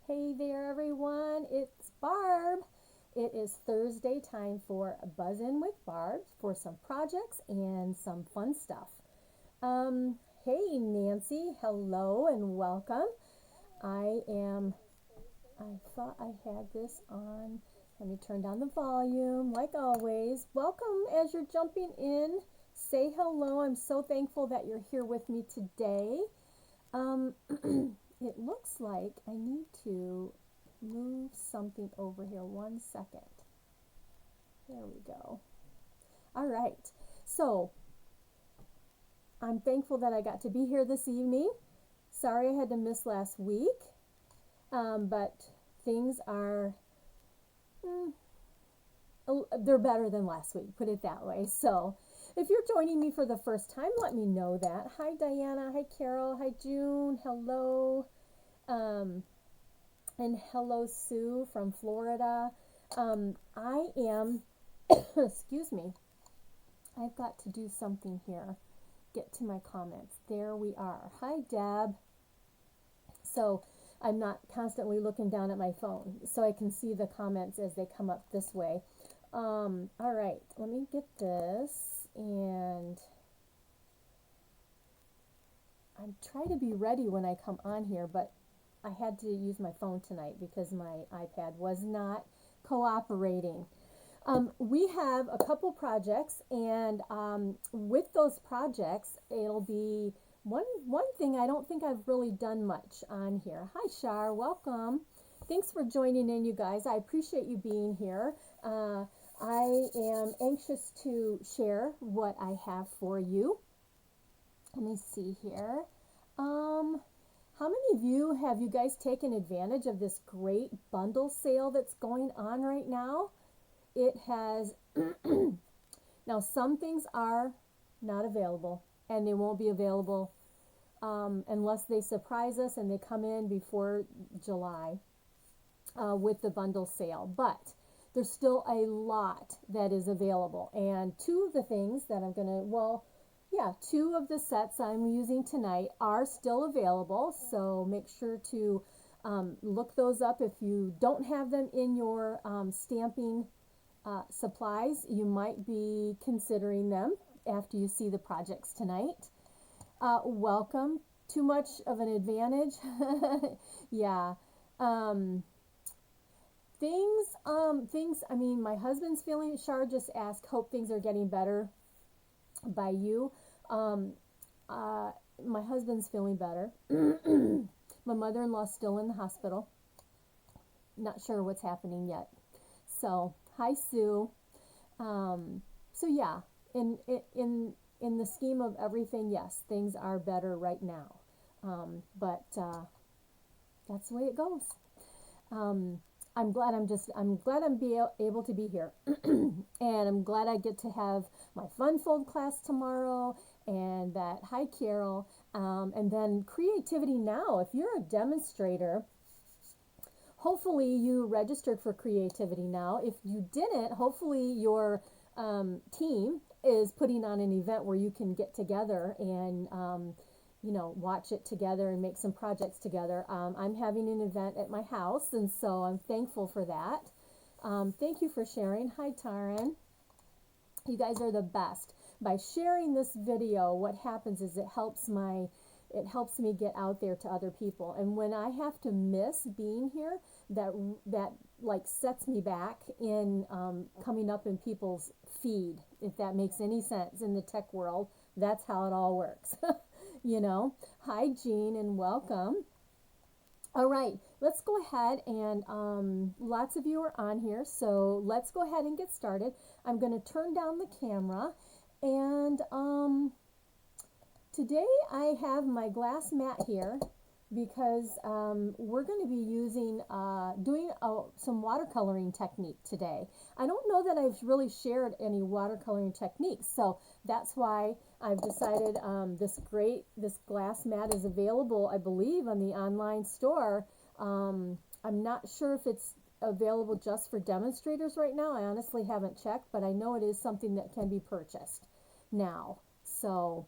Hey there, everyone. It's Barb. It is Thursday time for Buzz In with Barb for some projects and some fun stuff. Hey, Nancy. Hello and welcome. I am, I thought I had this on. Let me turn down the volume like always. Welcome as you're jumping in. Say hello. I'm so thankful that you're here with me today. Um, it looks like I need to move something over here. 1 second. There we go. All right. So I'm thankful that I got to be here this evening. Sorry I had to miss last week, but things are mm, they're better than last week. Put it that way. So if you're joining me for the first time, let me know that. Hi Diana. Hi Carol. Hi June. Hello. Um, and hello Sue from Florida. I am, excuse me, I've got to do something here. Get to my comments. There we are. Hi Deb. So I'm not constantly looking down at my phone, so I can see the comments as they come up this way. All right, let me get this, and I'm trying to be ready when I come on here, but I had to use my phone tonight because my iPad was not cooperating. We have a couple projects, and with those projects, it'll be one thing I don't think I've really done much on here. Hi, Shar, welcome. Thanks for joining in, you guys. I appreciate you being here. I am anxious to share what I have for you. Let me see here. How many of you have you guys taken advantage of this great bundle sale that's going on right now? It has, now some things are not available, and they won't be available unless they surprise us and they come in before July with the bundle sale. But there's still a lot that is available, and two of the things that I'm going to, two of the sets I'm using tonight are still available, so make sure to look those up. If you don't have them in your stamping supplies, you might be considering them after you see the projects tonight. Welcome. Too much of an advantage? Yeah. Um, I mean, my husband's feeling, Shar just asked, hope things are getting better by you. Um, my husband's feeling better. My mother-in-law's still in the hospital. Not sure what's happening yet. So, hi Sue. So yeah, in the scheme of everything, yes, things are better right now. But that's the way it goes. Um, I'm glad able to be here, and I'm glad I get to have my fun fold class tomorrow, and that hi Carol, and then Creativity Now. If you're a demonstrator, hopefully you registered for Creativity Now. If you didn't, hopefully your team is putting on an event where you can get together and watch it together and make some projects together. I'm having an event at my house, and so I'm thankful for that. Thank you for sharing. Hi, Taran. You guys are the best. By sharing this video, what happens is it helps me get out there to other people. And when I have to miss being here, that like sets me back in coming up in people's feed, if that makes any sense in the tech world. That's how it all works. Hi Jean and welcome. All right, let's go ahead and lots of you are on here, so let's go ahead and get started. I'm going to turn down the camera, and today I have my glass mat here because we're going to be doing some watercoloring technique today. I don't know that I've really shared any watercoloring techniques, so that's why I've decided this glass mat is available, I believe, on the online store. I'm not sure if it's available just for demonstrators right now. I honestly haven't checked, but I know it is something that can be purchased now. So,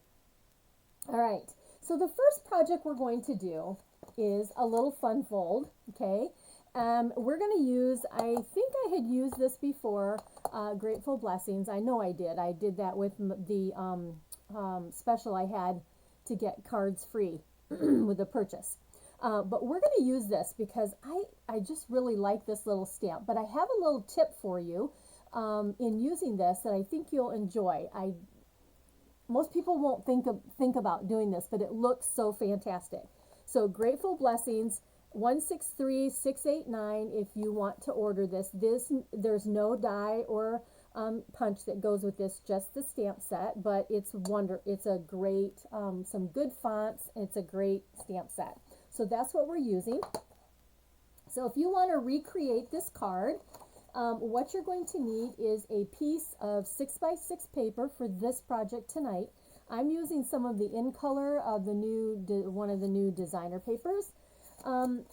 all right. So the first project we're going to do is a little fun fold, okay? We're going to use, I think I had used this before, Grateful Blessings. I know I did. I did that with the special I had to get cards free with the purchase. But we're going to use this because I just really like this little stamp. But I have a little tip for you in using this that I think you'll enjoy. Most people won't think about doing this, but it looks so fantastic. So Grateful Blessings 163689 if you want to order this. There's no die or punch that goes with this, just the stamp set, but it's a great some good fonts. It's a great stamp set. So that's what we're using. So if you want to recreate this card, what you're going to need is a piece of 6x6 paper for this project tonight. I'm using some of the in color of the one of the new designer papers.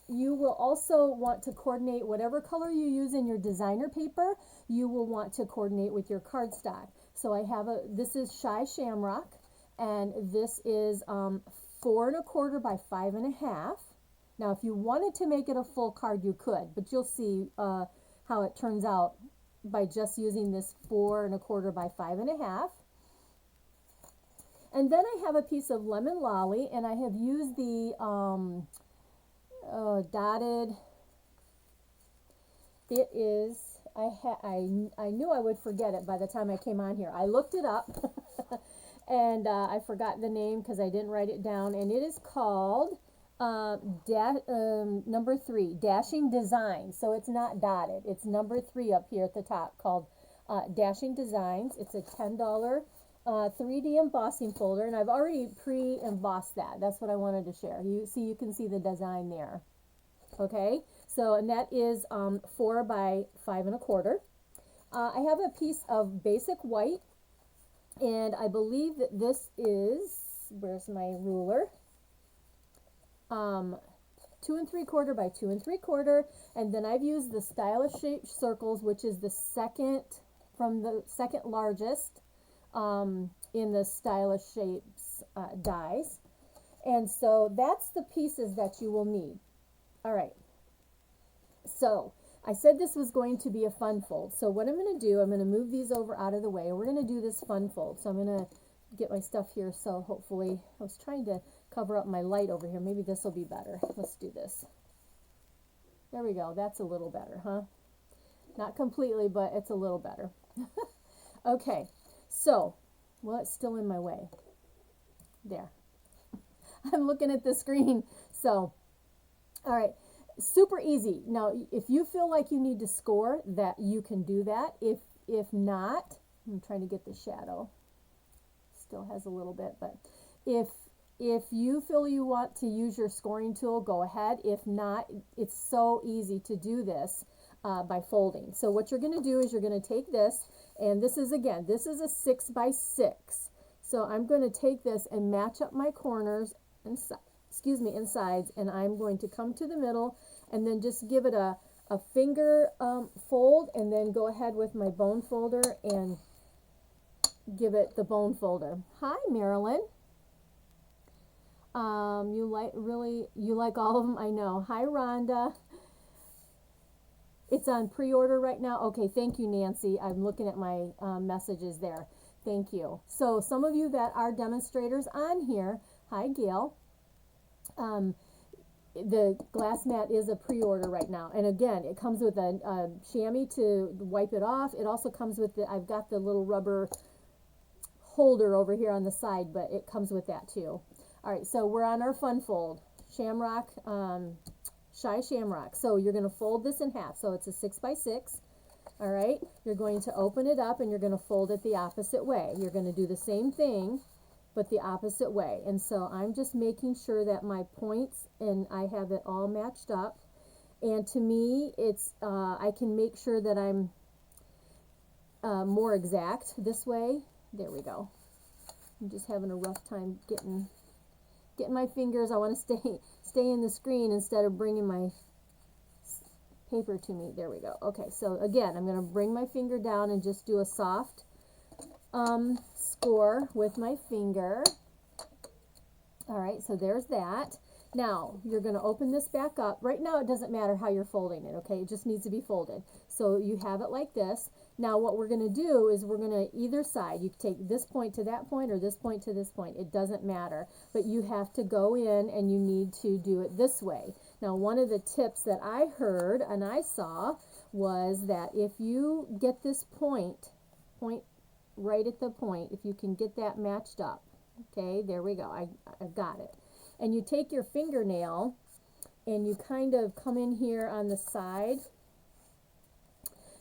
You will also want to coordinate whatever color you use in your designer paper. You will want to coordinate with your cardstock. So I have this is Shy Shamrock, and this is 4 1/4 by 5 1/2. Now, if you wanted to make it a full card, you could, but you'll see how it turns out by just using this 4 1/4 by 5 1/2. And then I have a piece of Lemon Lolly, and I have used the dotted. It is, I knew I would forget it by the time I came on here. I looked it up, and I forgot the name because I didn't write it down, and it is called number 3, Dashing Designs. So it's not dotted. It's number 3 up here at the top, called Dashing Designs. It's a $10 3D embossing folder, and I've already pre-embossed that. That's what I wanted to share. You can see the design there. Okay, so, and that is 4 by 5 1/4. I have a piece of basic white, and I believe that this is, where's my ruler? 2 3/4 by 2 3/4, and then I've used the Stylish Shape Circles, which is the second largest in the Stylish Shapes dies. And so that's the pieces that you will need. All right. So I said this was going to be a fun fold. So what I'm going to do, I'm going to move these over out of the way. We're going to do this fun fold. So I'm going to get my stuff here. So hopefully, I was trying to cover up my light over here. Maybe this will be better. Let's do this. There we go. That's a little better, huh? Not completely, but it's a little better. Okay. So, well, it's still in my way. There. I'm looking at the screen. So, all right. Super easy. Now, if you feel like you need to score, that you can do that. If not, I'm trying to get the shadow. Still has a little bit, but if you feel you want to use your scoring tool, go ahead. If not, it's so easy to do this by folding. So what you're going to do is you're going to take this, and this is a 6 by 6. So I'm going to take this and match up my corners and sides, and I'm going to come to the middle and then just give it a finger fold, and then go ahead with my bone folder and give it the bone folder. Hi, Marilyn. You like all of them? I know. Hi, Rhonda. It's on pre-order right now. Okay, thank you, Nancy. I'm looking at my messages there. Thank you. So some of you that are demonstrators on here, hi, Gail. The glass mat is a pre-order right now, and again, it comes with a chamois to wipe it off. It also comes with I've got the little rubber holder over here on the side, but it comes with that too. All right, so we're on our fun fold, Shamrock, Shy Shamrock. So you're going to fold this in half. So it's a 6 by 6. All right, you're going to open it up and you're going to fold it the opposite way. You're going to do the same thing, but the opposite way. And so I'm just making sure that my points, and I have it all matched up. And to me, it's I can make sure that I'm more exact this way. There we go. I'm just having a rough time getting my fingers. I want to stay in the screen instead of bringing my paper to me. There we go. Okay, so again, I'm going to bring my finger down and just do a soft score with my finger. All right, so there's that. Now, you're going to open this back up. Right now, it doesn't matter how you're folding it, okay? It just needs to be folded. So you have it like this. Now, what we're going to do is we're going to, either side, you can take this point to that point or this point to this point. It doesn't matter. But you have to go in and you need to do it this way. Now, one of the tips that I heard and I saw was that if you get this point right at the point, if you can get that matched up, okay, there we go. I've got it. And you take your fingernail and you kind of come in here on the side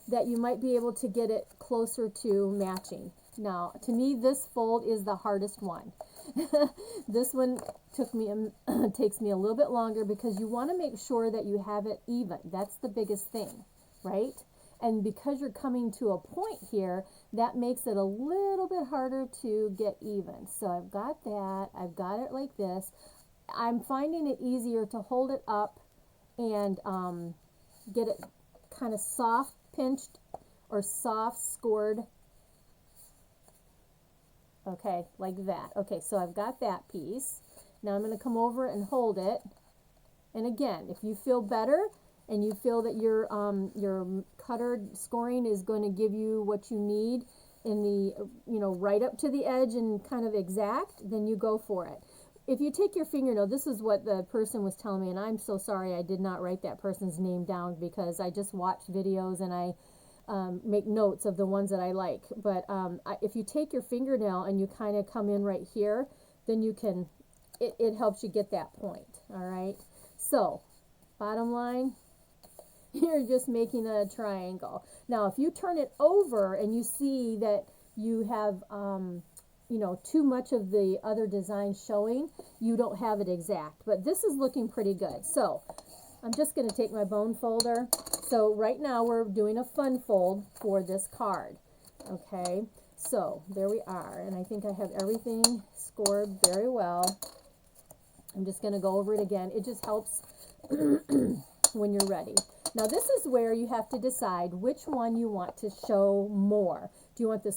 that you might be able to get it closer to matching. Now, to me, this fold is the hardest one. This one takes me a little bit longer because you want to make sure that you have it even. That's the biggest thing, right? And because you're coming to a point here, that makes it a little bit harder to get even. So I've got that. I've got it like this. I'm finding it easier to hold it up and get it kind of soft pinched or soft scored. Okay, like that. Okay, so I've got that piece. Now I'm going to come over and hold it. And again, if you feel better and you feel that your cutter scoring is going to give you what you need in the, right up to the edge and kind of exact, then you go for it. If you take your fingernail, this is what the person was telling me, and I'm so sorry I did not write that person's name down because I just watch videos and I make notes of the ones that I like. But if you take your fingernail and you kind of come in right here, then you can, it helps you get that point, all right? So, bottom line, you're just making a triangle. Now, if you turn it over and you see that you have, too much of the other design showing, you don't have it exact. But this is looking pretty good. So, I'm just going to take my bone folder. So, right now we're doing a fun fold for this card. Okay, so there we are. And I think I have everything scored very well. I'm just going to go over it again. It just helps when you're ready. Now this is where you have to decide which one you want to show more. Do you want the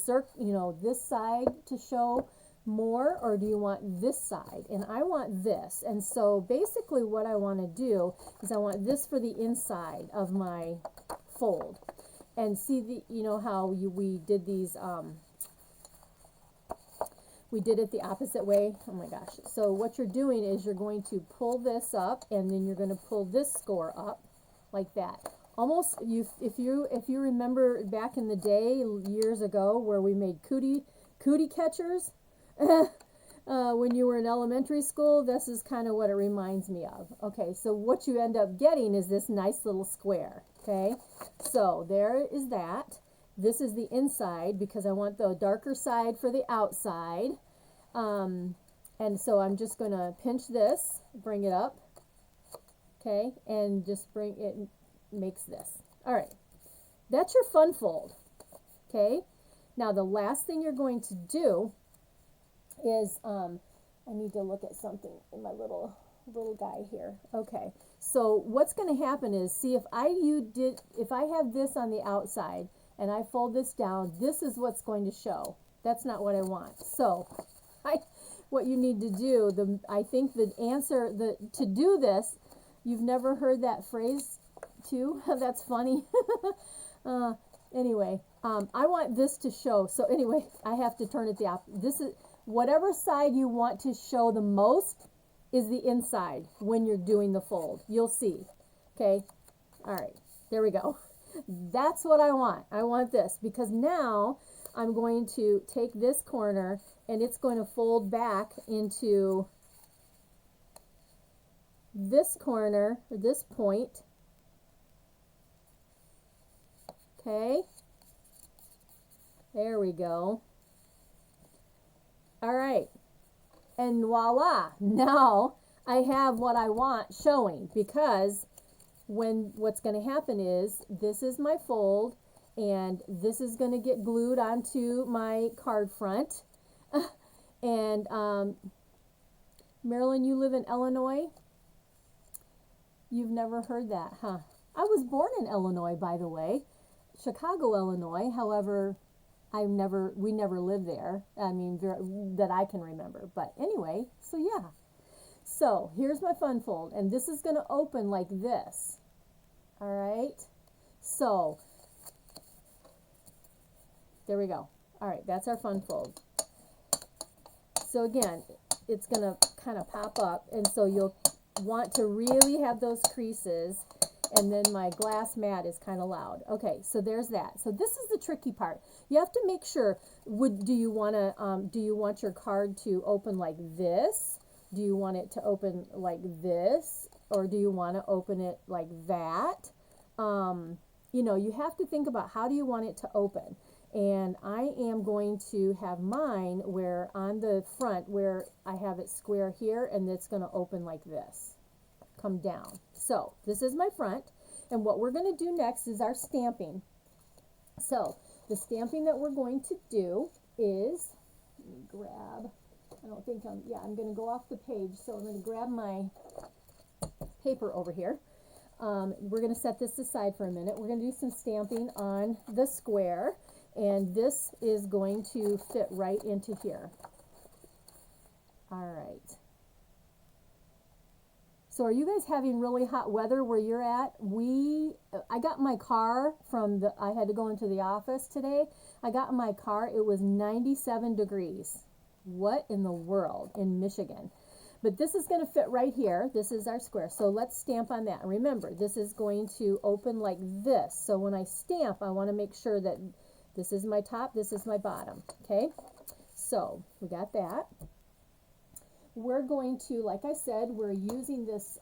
this side to show more, or do you want this side? And I want this. And so basically what I want to do is I want this for the inside of my fold. And see how we did these we did it the opposite way. Oh my gosh. So what you're doing is you're going to pull this up and then you're going to pull this score up like that. Almost, if you remember back in the day, years ago, where we made cootie catchers, when you were in elementary school, this is kind of what it reminds me of. Okay, so what you end up getting is this nice little square. Okay, so there is that. This is the inside because I want the darker side for the outside. And so I'm just going to pinch this, bring it up. Okay, and just bring it, makes this. All right, that's your fun fold. Okay, now the last thing you're going to do is, I need to look at something in my little guy here. Okay, so what's going to happen is, see, if I have this on the outside and I fold this down, this is what's going to show. That's not what I want. So, what you need to do, I think the answer, to do this, you've never heard that phrase too? That's funny. Anyway, I want this to show. So anyway, I have to turn it the opposite. This is, whatever side you want to show the most is the inside when you're doing the fold. You'll see. Okay? All right. There we go. That's what I want. I want this because now I'm going to take this corner and it's going to fold back into this corner, or this point. Okay, there we go. All right, and voila, now I have what I want showing, because what's going to happen is this is my fold and this is going to get glued onto my card front. And Marilyn, you live in Illinois? You've never heard that, huh? I was born in Illinois, by the way, Chicago, Illinois. However, we never lived there. I mean, that I can remember. But anyway, so yeah. So here's my fun fold, and this is going to open like this. All right, so there we go. All right, that's our fun fold. So again, it's going to kind of pop up, and so you'll want to really have those creases, and then my glass mat is kind of loud. Okay, so there's that. So this is the tricky part. You have to make sure, do you want your card to open like this? Do you want it to open like this? Or do you want to open it like that? You know, you have to think about how do you want it to open. And I am going to have mine where on the front where I have it square here, and it's going to open like this, come down. So this is my front, and what we're going to do next is our stamping. So the stamping that we're going to do is, let me grab, I'm going to go off the page, so I'm going to grab my paper over here. We're going to set this aside for a minute. We're going to do some stamping on the square, and this is going to fit right into here. All right. So are you guys having really hot weather where you're at? I got my car I had to go into the office today. I got in my car, it was 97 degrees. What in the world in Michigan? But this is going to fit right here. This is our square. So let's stamp on that. And remember, this is going to open like this. So when I stamp, I want to make sure that this is my top, this is my bottom. Okay? So we got that. We're going to, like I said, we're using this,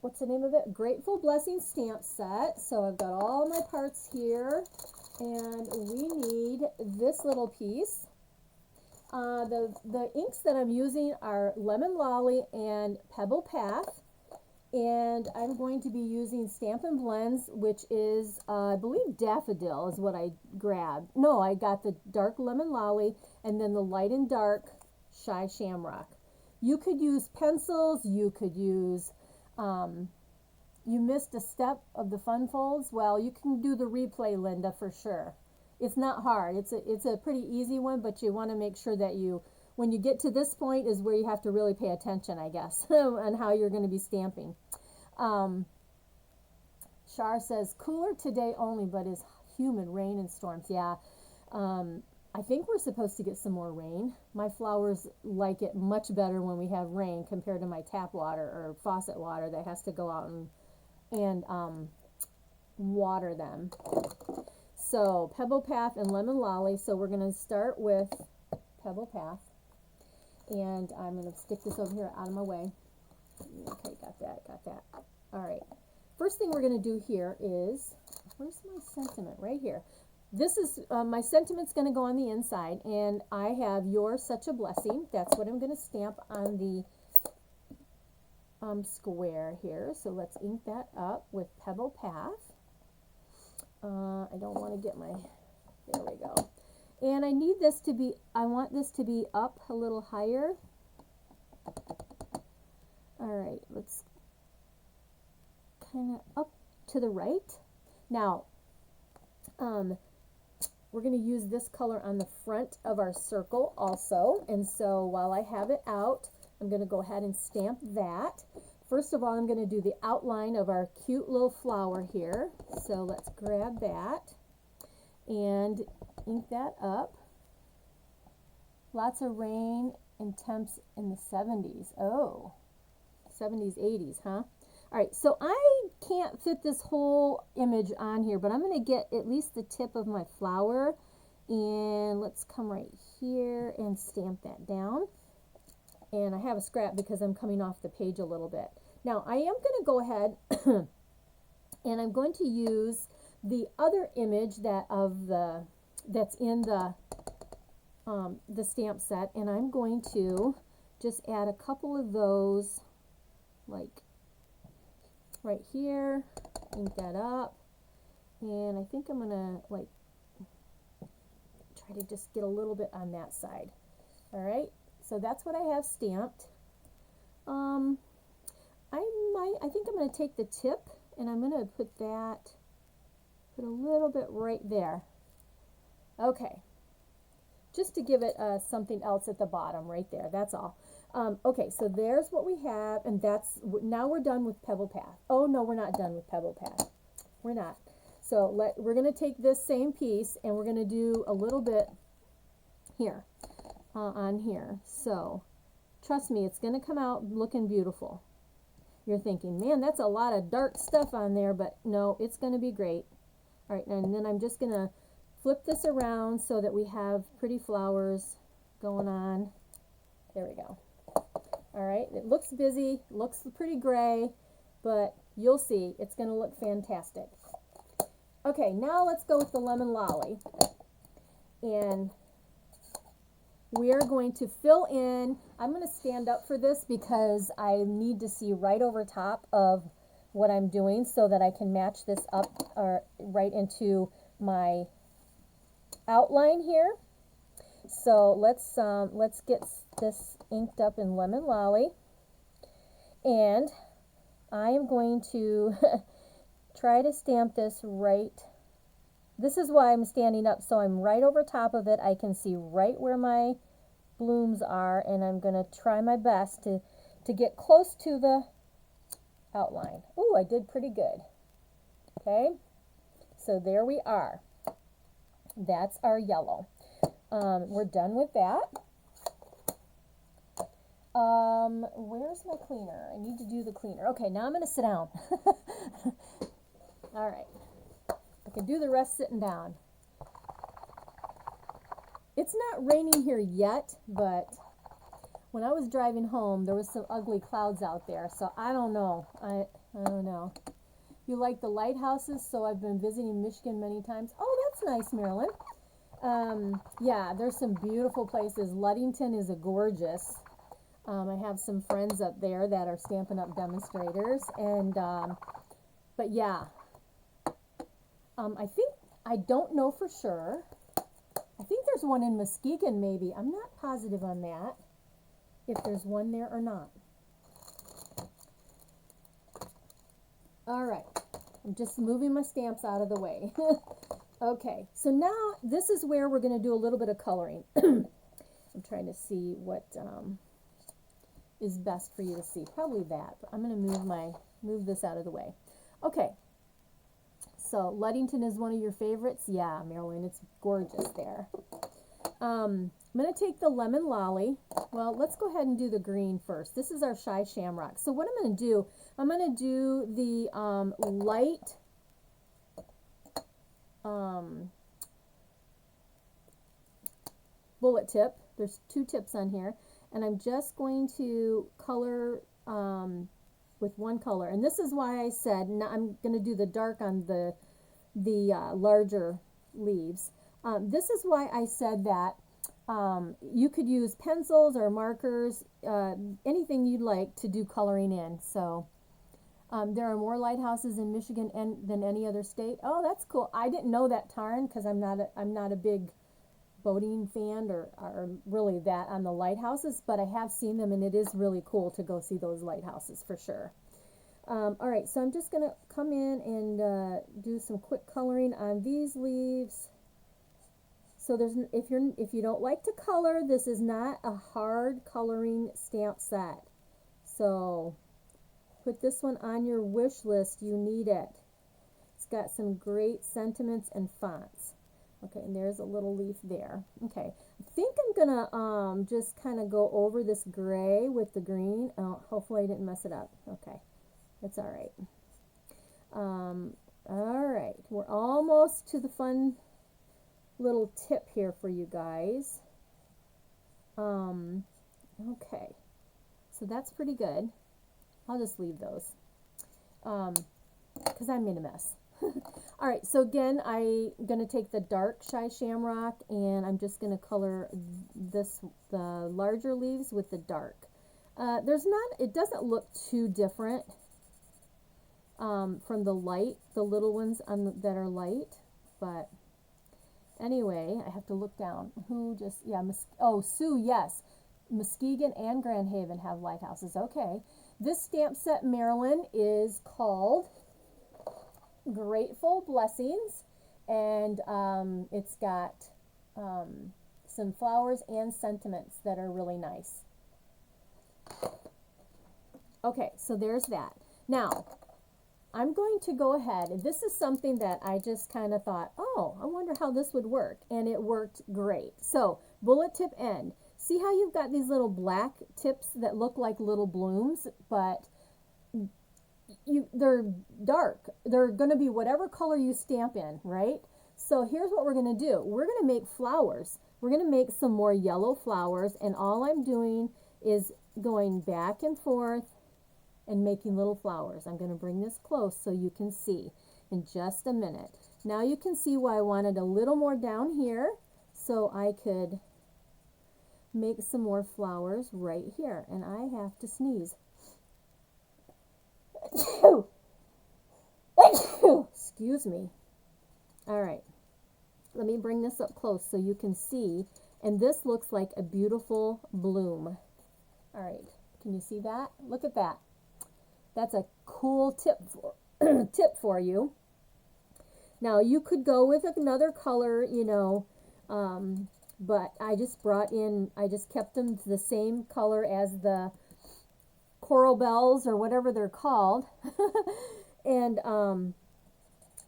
what's the name of it? Grateful Blessing stamp set. So I've got all my parts here, and we need this little piece. The inks that I'm using are Lemon Lolly and Pebble Path, and I'm going to be using Stampin' Blends, which is, I believe Daffodil is what I grabbed. No, I got the dark Lemon Lolly and then the light and dark Shy Shamrock. You could use pencils, you could use, you missed a step of the fun folds. Well, you can do the replay, Linda, for sure. It's not hard. It's a pretty easy one, but you want to make sure that when you get to this point is where you have to really pay attention, I guess, on how you're going to be stamping. Shar says, cooler today only, but is humid, rain and storms. Yeah. I think we're supposed to get some more rain. My flowers like it much better when we have rain compared to my tap water or faucet water that has to go out and water them. So Pebble Path and Lemon Lolly. So we're going to start with Pebble Path. And I'm going to stick this over here out of my way. Okay, got that. All right. First thing we're going to do here is, where's my sentiment? Right here. This is, my sentiment's going to go on the inside, and I have You're Such a Blessing. That's what I'm going to stamp on the square here. So let's ink that up with Pebble Path. I don't want to get there we go. And I want this to be up a little higher. All right, let's kind of up to the right. Now, we're going to use this color on the front of our circle also. And so while I have it out, I'm going to go ahead and stamp that. First of all, I'm going to do the outline of our cute little flower here. So let's grab that and ink that up. Lots of rain and temps in the 70s. Oh, 70s, 80s, huh? All right, so I can't fit this whole image on here, but I'm going to get at least the tip of my flower, and let's come right here and stamp that down. And I have a scrap because I'm coming off the page a little bit. Now, I am going to go ahead and I'm going to use the other image that's in the stamp set, and I'm going to just add a couple of those, like right here, ink that up, and I think I'm gonna try to just get a little bit on that side. All right, so that's what I have stamped. I think I'm gonna take the tip and I'm gonna put a little bit right there. Okay, just to give it something else at the bottom right there, that's all. Okay, so there's what we have, and now we're done with Pebble Path. Oh no, we're not done with Pebble Path. We're not. So we're going to take this same piece and we're going to do a little bit here, on here. So trust me, it's going to come out looking beautiful. You're thinking, man, that's a lot of dark stuff on there, but no, it's going to be great. All right, and then I'm just going to flip this around so that we have pretty flowers going on. There we go. All right, it looks busy, looks pretty gray, but you'll see, it's going to look fantastic. Okay, now let's go with the lemon lolly. And we are going to fill in, I'm going to stand up for this because I need to see right over top of what I'm doing so that I can match this up right into my outline here. So let's get this inked up in lemon lolly, and I am going to try to stamp this right. This is why I'm standing up, so I'm right over top of it. I can see right where my blooms are, and I'm going to try my best to get close to the outline. Ooh, I did pretty good. Okay, so there we are. That's our yellow. We're done with that. Where's my cleaner? I need to do the cleaner. Okay, now I'm going to sit down. All right. I can do the rest sitting down. It's not raining here yet, but when I was driving home, there was some ugly clouds out there, so I don't know. I don't know. You like the lighthouses, so I've been visiting Michigan many times. Oh, that's nice, Marilyn. Yeah, there's some beautiful places. Ludington is a gorgeous. I have some friends up there that are Stampin' Up! Demonstrators, and but yeah, I don't know for sure. I think there's one in Muskegon, maybe. I'm not positive on that, if there's one there or not. All right, I'm just moving my stamps out of the way. Okay, so now this is where we're going to do a little bit of coloring. I'm trying to see what is best for you to see. Probably that, but I'm going to move this out of the way. Okay, so Ludington is one of your favorites? Yeah, Marilyn, it's gorgeous there. I'm going to take the lemon lolly. Well, let's go ahead and do the green first. This is our Shy Shamrock. So what I'm going to do, I'm going to do the light bullet tip. There's 2 tips on here, and I'm just going to color with one color. And this is why I said I'm going to do the dark on the larger leaves. This is why I said that you could use pencils or markers, anything you'd like to do coloring in. So there are more lighthouses in Michigan than any other state. Oh, that's cool. I didn't know that, Tarn, because I'm not a big boating fan or really that on the lighthouses, but I have seen them, and it is really cool to go see those lighthouses for sure. All right, so I'm just going to come in and do some quick coloring on these leaves. So if you don't like to color, this is not a hard coloring stamp set. So put this one on your wish list. You need it. It's got some great sentiments and fonts. Okay, and there's a little leaf there. Okay, I think I'm gonna just kind of go over this gray with the green. Oh, hopefully I didn't mess it up. Okay, that's all right. All right, we're almost to the fun little tip here for you guys. Okay, so that's pretty good. I'll just leave those because I made a mess. All right, so again, I'm going to take the dark Shy Shamrock, and I'm just going to color the larger leaves with the dark. It doesn't look too different from the little ones that are light, but anyway, I have to look down. Sue, yes. Muskegon and Grand Haven have lighthouses. Okay. This stamp set, Marilyn, is called Grateful Blessings, and it's got some flowers and sentiments that are really nice. Okay, so there's that. Now, I'm going to go ahead, and this is something that I just kind of thought, oh, I wonder how this would work, and it worked great. So, bullet tip end. See how you've got these little black tips that look like little blooms, but they're dark. They're going to be whatever color you stamp in, right? So here's what we're going to do. We're going to make flowers. We're going to make some more yellow flowers, and all I'm doing is going back and forth and making little flowers. I'm going to bring this close so you can see in just a minute. Now you can see why I wanted a little more down here so I could make some more flowers right here. And I have to sneeze. Excuse me. All right. Let me bring this up close so you can see. And this looks like a beautiful bloom. All right. Can you see that? Look at that. That's a cool tip for you. Now you could go with another color, you know, but I just kept them the same color as the coral bells or whatever they're called. And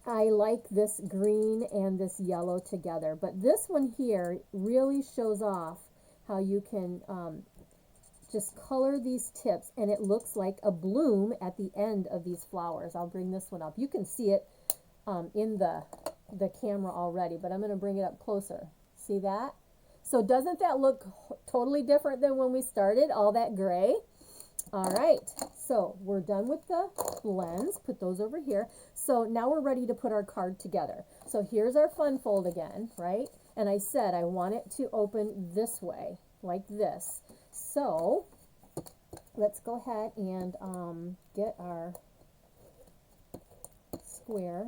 I like this green and this yellow together. But this one here really shows off how you can just color these tips, and it looks like a bloom at the end of these flowers. I'll bring this one up. You can see it in the camera already, but I'm going to bring it up closer. See that? So doesn't that look totally different than when we started? All that gray? All right, so we're done with the blends. Put those over here. So now we're ready to put our card together. So here's our fun fold again, right? And I said I want it to open this way, like this. So let's go ahead and get our square,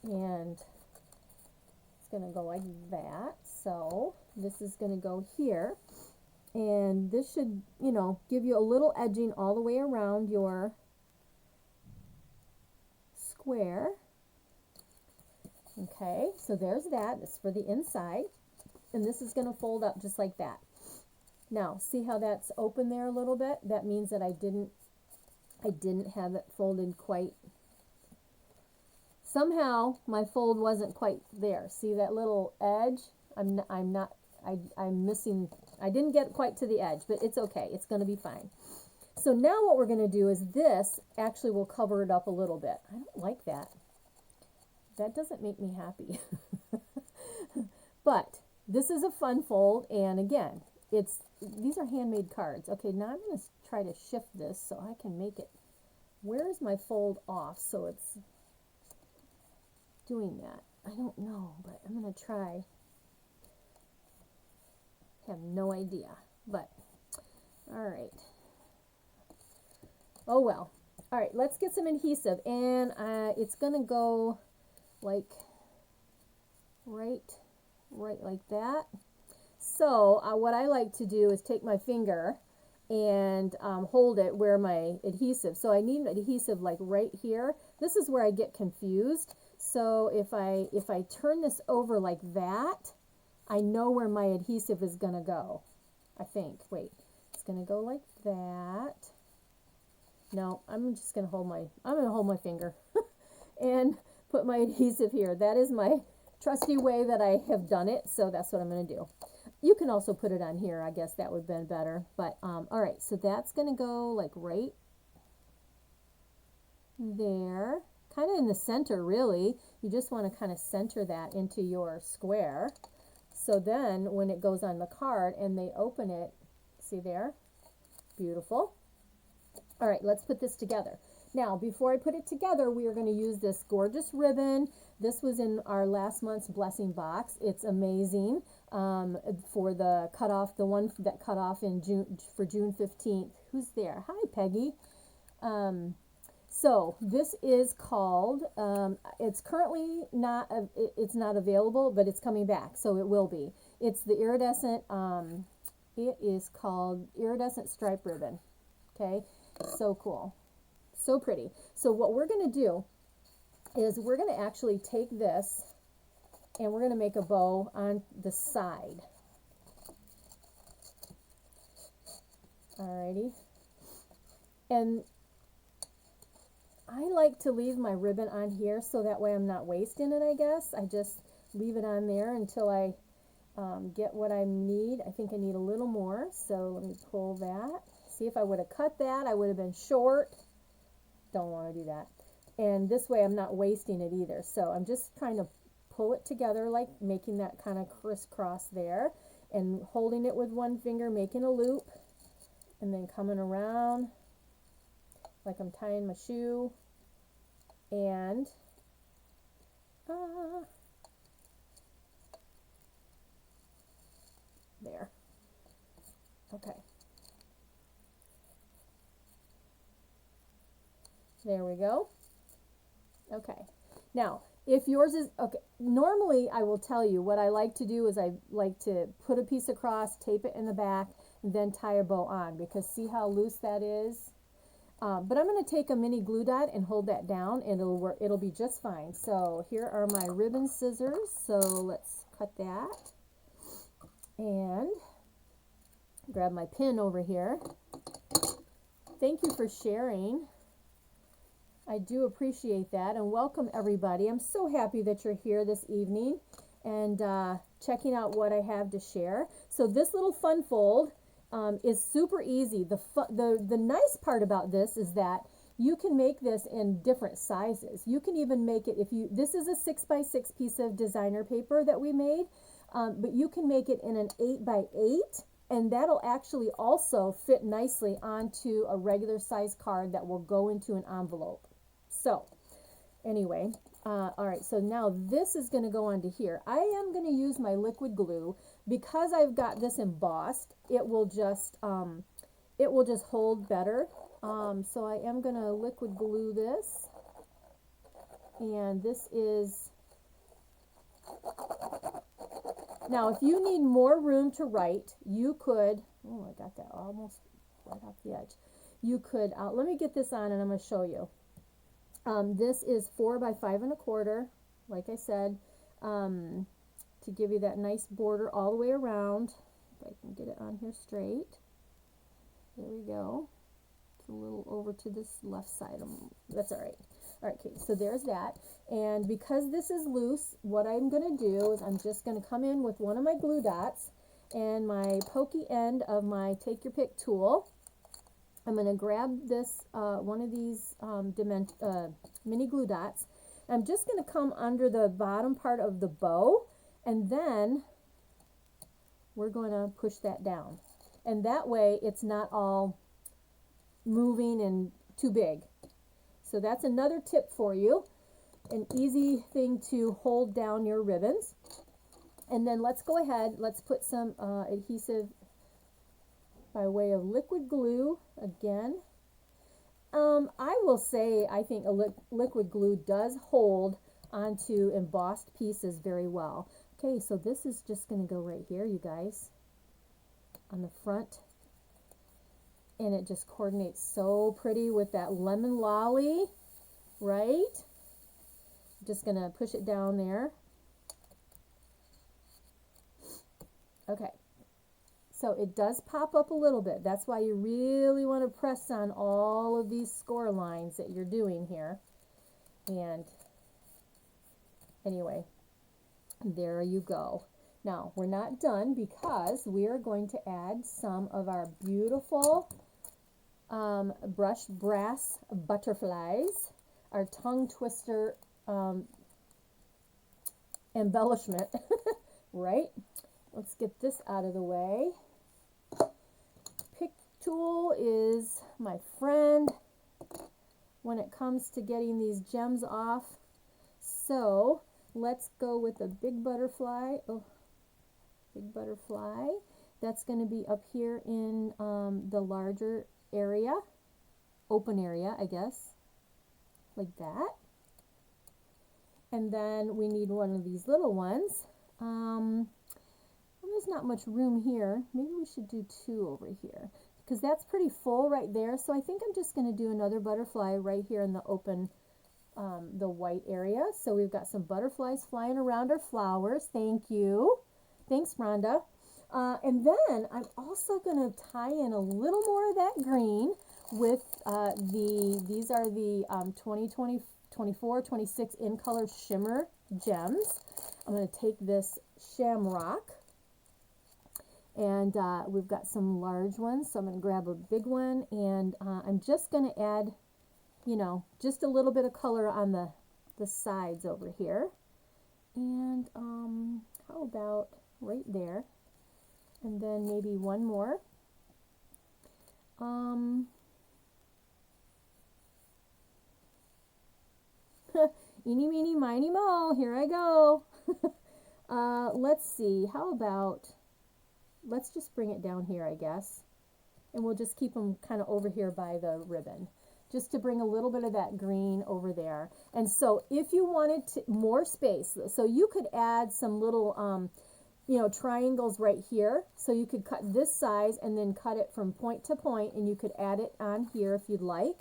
and it's going to go like that. So this is going to go here, and this should, you know, give you a little edging all the way around your square. Okay, so there's that. This is for the inside, and this is going to fold up just like that. Now, see how that's open there a little bit? That means that I didn't have it folded quite. Somehow my fold wasn't quite there. See that little edge? I'm missing. I didn't get quite to the edge, but it's okay. It's going to be fine. So now what we're going to do is this actually will cover it up a little bit. I don't like that. That doesn't make me happy. But this is a fun fold, and again, these are handmade cards. Okay, now I'm going to try to shift this so I can make it. Where is my fold off so it's doing that? I don't know, but I'm going to try. Have no idea, but all right. Oh well. All right, let's get some adhesive, and it's going to go like right like that. So what I like to do is take my finger and hold it where my adhesive. So I need adhesive like right here. This is where I get confused. So if I turn this over like that, I know where my adhesive is going to go. I think. Wait. It's going to go like that. No, I'm going to hold my finger and put my adhesive here. That is my trusty way that I have done it, so that's what I'm going to do. You can also put it on here. I guess that would have been better. But, all right, so that's going to go like right there. Kind of in the center, really. You just want to kind of center that into your square. So then when it goes on the card and they open it, see there? Beautiful. All right, let's put this together. Now, before I put it together, we are going to use this gorgeous ribbon. This was in our last month's blessing box. It's amazing for the cutoff, the one that cut off in June for June 15th. Who's there? Hi, Peggy. So this is called. It's currently not. It's not available, but it's coming back, so it will be. It's the iridescent. It is called iridescent stripe ribbon. Okay, so cool. So pretty. So what we're going to do is we're going to actually take this and we're going to make a bow on the side. Alrighty. And I like to leave my ribbon on here so that way I'm not wasting it, I guess. I just leave it on there until I get what I need. I think I need a little more, so let me pull that. See, if I would have cut that, I would have been short. Don't want to do that. And this way I'm not wasting it either. So I'm just trying to pull it together, like making that kind of crisscross there, and holding it with one finger, making a loop, and then coming around like I'm tying my shoe, and there. Okay. There we go. Okay. Now, if yours is, okay, normally I will tell you what I like to do is I like to put a piece across, tape it in the back, and then tie a bow on, because see how loose that is? But I'm going to take a mini glue dot and hold that down, and it'll work. It'll be just fine. So here are my ribbon scissors. So let's cut that and grab my pin over here. Thank you for sharing. I do appreciate that, and welcome everybody. I'm so happy that you're here this evening and checking out what I have to share. So this little fun fold is super easy. The nice part about this is that you can make this in different sizes. You can even make it, this is a 6x6 piece of designer paper that we made, but you can make it in an 8x8, and that'll actually also fit nicely onto a regular size card that will go into an envelope. So anyway, all right, so now this is going to go onto here. I am going to use my liquid glue. Because I've got this embossed, it will just hold better. So I am going to liquid glue this, and this is, now if you need more room to write, you could, oh, I got that almost right off the edge. You could, let me get this on and I'm going to show you. This is 4 by 5 1/4, like I said, to give you that nice border all the way around. If I can get it on here straight. There we go. It's a little over to this left side. That's all right. All right, okay, so there's that. And because this is loose, what I'm going to do is I'm just going to come in with one of my glue dots and my pokey end of my take your pick tool. I'm going to grab this, one of these mini glue dots. I'm just going to come under the bottom part of the bow, and then we're going to push that down. And that way it's not all moving and too big. So that's another tip for you, an easy thing to hold down your ribbons. And then let's go ahead, let's put some adhesive by way of liquid glue again. I will say I think liquid glue does hold onto embossed pieces very well. Okay, so this is just going to go right here, you guys, on the front. And it just coordinates so pretty with that lemon lolly, right? Just going to push it down there. Okay. So it does pop up a little bit. That's why you really want to press on all of these score lines that you're doing here. And anyway, there you go. Now, we're not done because we are going to add some of our beautiful brushed brass butterflies, our tongue twister embellishment, right? Let's get this out of the way. Pick tool is my friend when it comes to getting these gems off. So let's go with a big butterfly. Oh, big butterfly. That's going to be up here in the larger area, open area, I guess, like that. And then we need one of these little ones. There's not much room here. Maybe we should do 2 over here because that's pretty full right there. So I think I'm just going to do another butterfly right here in the open, the white area. So we've got some butterflies flying around our flowers. Thank you. Thanks, Rhonda. And then I'm also going to tie in a little more of that green with these are the 24, 26 in color shimmer gems. I'm going to take this shamrock, and we've got some large ones, so I'm going to grab a big one, and I'm just going to add, you know, just a little bit of color on the sides over here. And how about right there? And then maybe one more. Eeny, meeny, miny, mo, here I go. Let's see, how about, let's just bring it down here, I guess. And we'll just keep them kind of over here by the ribbon, just to bring a little bit of that green over there. And so if you wanted more space, so you could add some little, you know, triangles right here. So you could cut this size and then cut it from point to point, and you could add it on here if you'd like,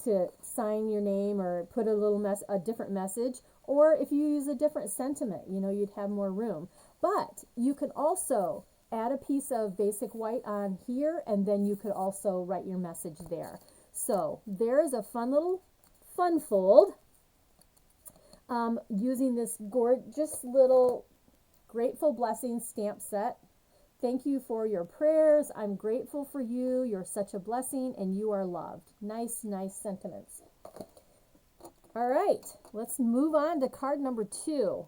to sign your name or put a different message. Or if you use a different sentiment, you know, you'd have more room. But you could also add a piece of basic white on here, and then you could also write your message there. So there's a fun little fun fold using this gorgeous little Grateful Blessings stamp set. Thank you for your prayers. I'm grateful for you. You're such a blessing and you are loved. Nice, nice sentiments. All right, let's move on to card number 2.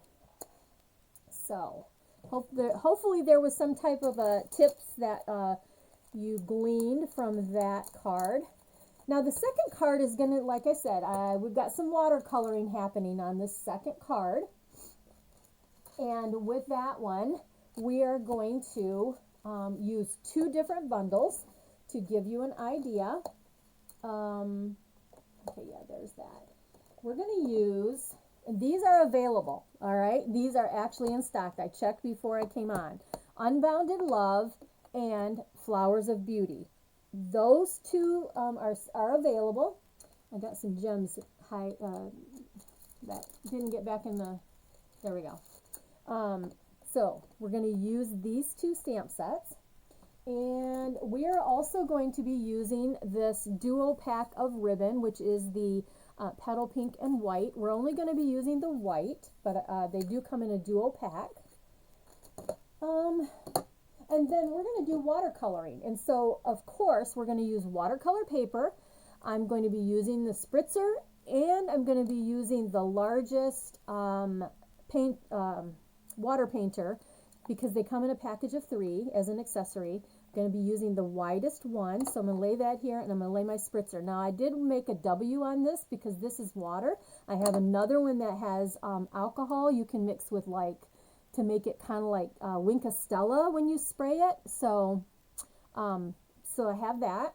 So hopefully there was some type of tips that you gleaned from that card. Now the second card is going to, like I said, we've got some watercoloring happening on this second card. And with that one, we are going to use 2 different bundles to give you an idea. Okay, yeah, there's that. We're going to use, and these are available, all right? These are actually in stock. I checked before I came on. Unbounded Love and Flowers of Beauty. Those 2 are available. I got some gems that didn't get back in the, there we go. So we're going to use these 2 stamp sets, and we are also going to be using this duo pack of ribbon, which is the petal pink and white. We're only going to be using the white, but they do come in a duo pack. And then we're going to do watercoloring, and so of course we're going to use watercolor paper. I'm going to be using the spritzer, and I'm going to be using the largest water painter, because they come in a package of 3 as an accessory. I'm going to be using the widest one, so I'm going to lay that here, and I'm going to lay my spritzer. Now I did make a W on this because this is water. I have another one that has alcohol you can mix with, like, to make it kind of like Wink Stella when you spray it. So so I have that,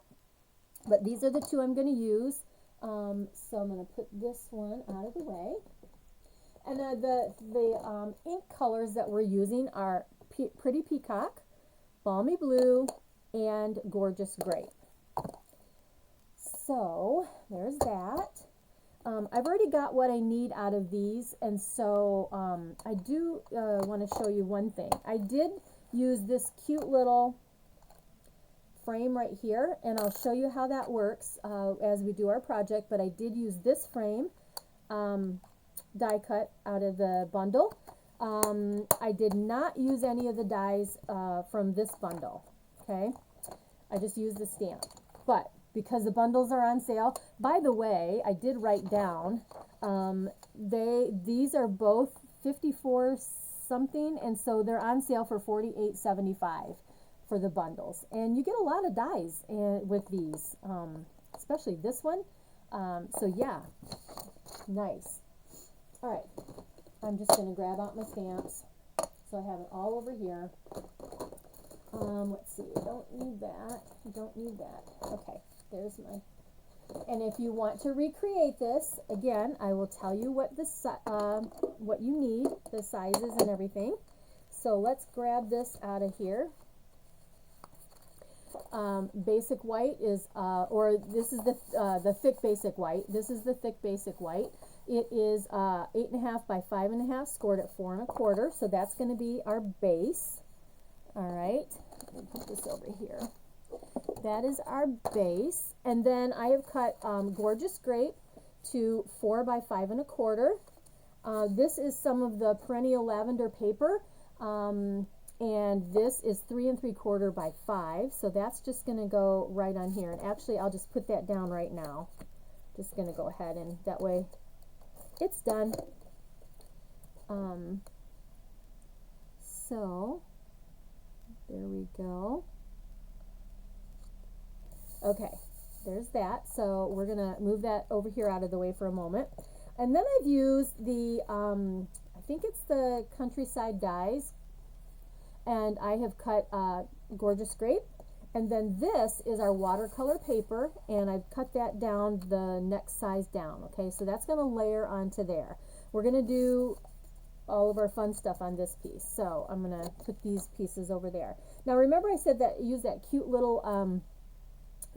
but these are the 2 I'm going to use. So I'm going to put this one out of the way. And the ink colors that we're using are Pretty Peacock, Balmy Blue, and Gorgeous Grape. So there's that. I've already got what I need out of these, and so I do want to show you one thing. I did use this cute little frame right here, and I'll show you how that works as we do our project, but I did use this frame die cut out of the bundle. I did not use any of the dies from this bundle, okay? I just used the stamp, but because the bundles are on sale, by the way, I did write down, these are both 54 something, and so they're on sale for $48.75 for the bundles, and you get a lot of dies with these, especially this one. So yeah, nice. All right, I'm just going to grab out my stamps, so I have it all over here. Let's see, I don't need that, I don't need that. Okay, there's my, and if you want to recreate this, again, I will tell you what what you need, the sizes and everything. So let's grab this out of here. Basic white is, or this is the thick basic white. This is the thick basic white. It is 8.5 by 5.5, scored at 4 1/4. So that's going to be our base. All right, let me put this over here. That is our base, and then I have cut Gorgeous Grape to 4 by 5 1/4. This is some of the perennial lavender paper, and this is 3 3/4 by 5. So that's just going to go right on here. And actually, I'll just put that down right now. Just going to go ahead and that way it's done. So there we go. Okay, there's that. So we're going to move that over here out of the way for a moment. And then I've used the, I think it's the Countryside Dyes, and I have cut Gorgeous Grape. And then this is our watercolor paper, and I've cut that down the next size down. Okay, so that's going to layer onto there. We're going to do all of our fun stuff on this piece. So I'm going to put these pieces over there. Now remember I said that use that cute little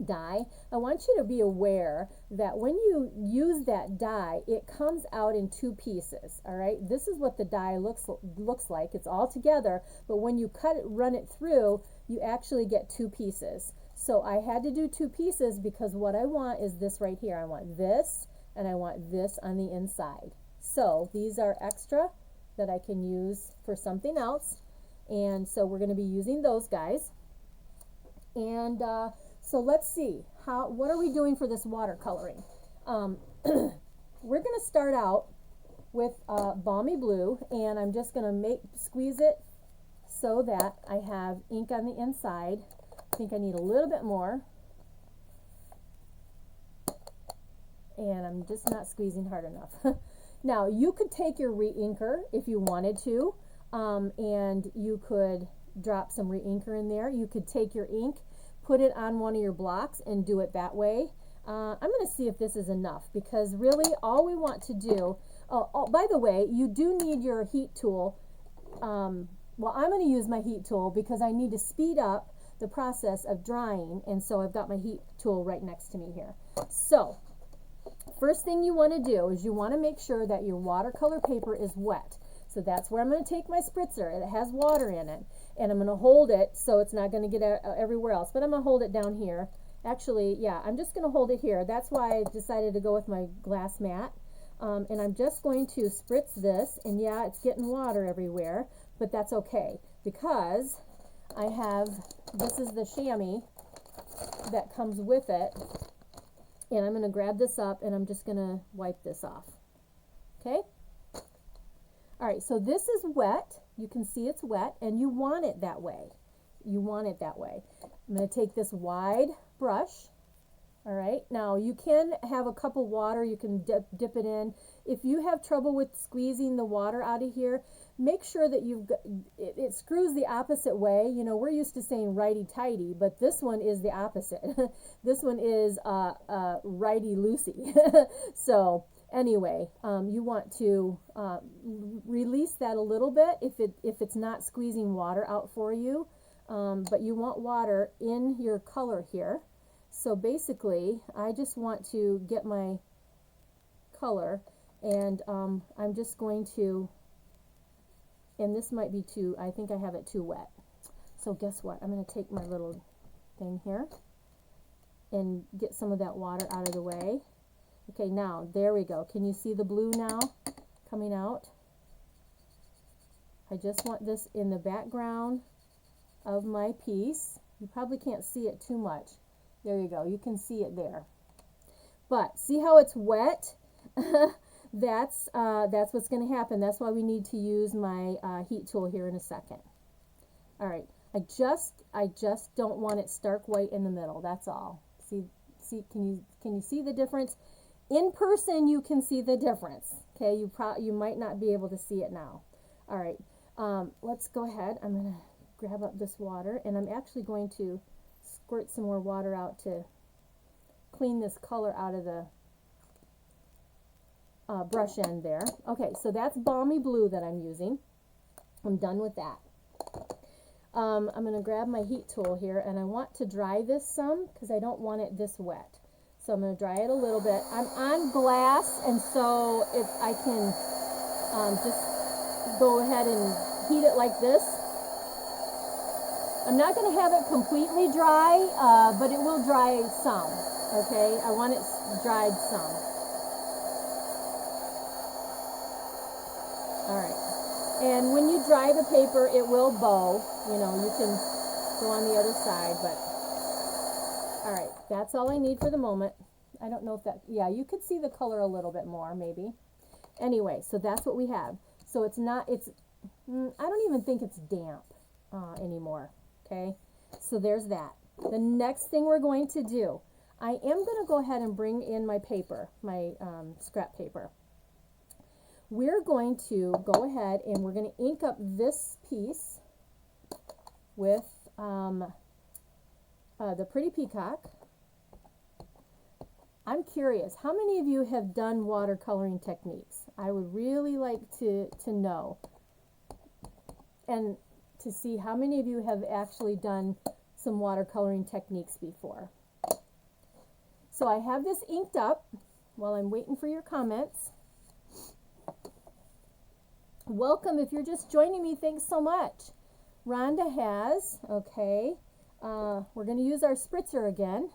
die. I want you to be aware that when you use that die, it comes out in 2 pieces. All right, this is what the die looks like. It's all together, but when you cut it, run it through, you actually get 2 pieces. So I had to do 2 pieces because what I want is this right here. I want this, and I want this on the inside. So these are extra that I can use for something else, and so we're going to be using those guys. And so let's see, what are we doing for this watercoloring? We're going to start out with Balmy Blue, and I'm just going to squeeze it so that I have ink on the inside. I think I need a little bit more, and I'm just not squeezing hard enough. Now you could take your re-inker if you wanted to, and you could drop some re-inker in there. You could take your ink, put it on one of your blocks, and do it that way. I'm going to see if this is enough, because really all we want to do, by the way, you do need your heat tool. Well, I'm going to use my heat tool because I need to speed up the process of drying, and so I've got my heat tool right next to me here. So first thing you want to do is you want to make sure that your watercolor paper is wet. So that's where I'm going to take my spritzer. It has water in it, and I'm going to hold it so it's not going to get everywhere else, but I'm going to hold it down here. Actually, yeah, I'm just going to hold it here. That's why I decided to go with my glass mat. And I'm just going to spritz this, and yeah, it's getting water everywhere, but that's okay because I have, this is the chamois that comes with it, and I'm going to grab this up, and I'm just going to wipe this off. Okay? All right, so this is wet. You can see it's wet, and you want it that way. You want it that way. I'm going to take this wide brush. All right, now you can have a cup of water. You can dip it in. If you have trouble with squeezing the water out of here, make sure that you've got, it screws the opposite way. You know, we're used to saying righty-tighty, but this one is the opposite. This one is righty-loosey. So anyway, you want to release that a little bit if it's not squeezing water out for you, but you want water in your color here. So basically, I just want to get my color, and I'm just going to, and this might be too, I think I have it too wet. So guess what? I'm going to take my little thing here and get some of that water out of the way. Okay, now, there we go. Can you see the blue now coming out? I just want this in the background of my piece. You probably can't see it too much. There you go. You can see it there. But see how it's wet? That's what's going to happen. That's why we need to use my heat tool here in a second. All right. I just don't want it stark white in the middle. That's all. See, can you see the difference? In person, you can see the difference. Okay, you might not be able to see it now. All right. Let's go ahead. I'm going to grab up this water, and I'm actually going to squirt some more water out to clean this color out of the brush end there. Okay, so that's Balmy Blue that I'm using. I'm done with that. I'm going to grab my heat tool here, and I want to dry this some because I don't want it this wet. So I'm going to dry it a little bit. I'm on glass, and so I can just go ahead and heat it like this. I'm not going to have it completely dry, but it will dry some, okay? I want it dried some. All right. And when you dry the paper, it will bow. You know, you can go on the other side, but all right, that's all I need for the moment. I don't know if that, yeah, you could see the color a little bit more maybe. Anyway, so that's what we have. So it's not, I don't even think it's damp anymore, okay? So there's that. The next thing we're going to do, I am going to go ahead and bring in my paper, my scrap paper. We're going to go ahead and we're going to ink up this piece with the Pretty Peacock. I'm curious, how many of you have done watercoloring techniques? I would really like to know, and to see how many of you have actually done some watercoloring techniques before. So I have this inked up while I'm waiting for your comments. Welcome, if you're just joining me, thanks so much. Rhonda has, okay, we're going to use our spritzer again.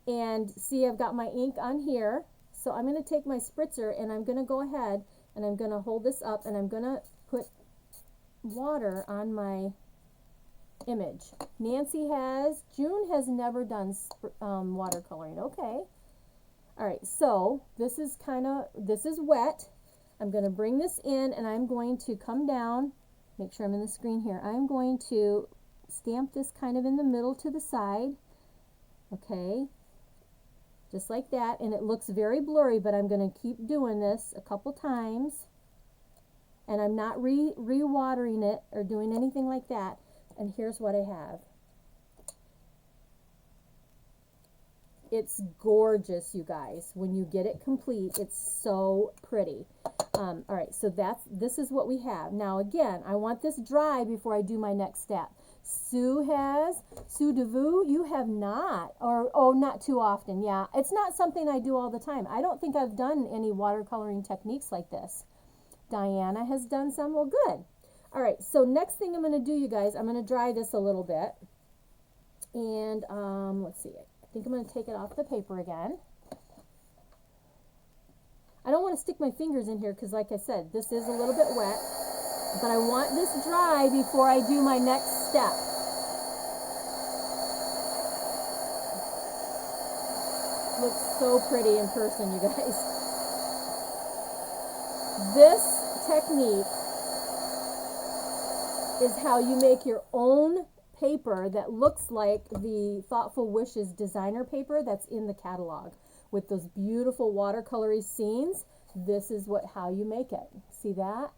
And see, I've got my ink on here. So I'm going to take my spritzer and I'm going to go ahead and I'm going to hold this up and I'm going to put water on my image. Nancy has, June has never done watercoloring. Okay. All right, so this is wet. I'm going to bring this in and I'm going to come down, make sure I'm in the screen here. I'm going to stamp this kind of in the middle to the side. Okay. Just like that, and it looks very blurry, but I'm going to keep doing this a couple times, and I'm not re-watering it or doing anything like that. And here's what I have. It's gorgeous, you guys. When you get it complete, it's so pretty. All right, so this is what we have. Now again, I want this dry before I do my next step. Sue DeVue, you have not, or oh, not too often. Yeah, it's not something I do all the time. I don't think I've done any watercoloring techniques like this. Diana has done some. Well, good. All right, so next thing I'm going to do, you guys, I'm going to dry this a little bit. And let's see, I think I'm going to take it off the paper again. I don't want to stick my fingers in here because, like I said, this is a little bit wet. But I want this dry before I do my next step. Looks so pretty in person, you guys. This technique is how you make your own paper that looks like the Thoughtful Wishes designer paper that's in the catalog with those beautiful watercolory scenes. This is how you make it. See that?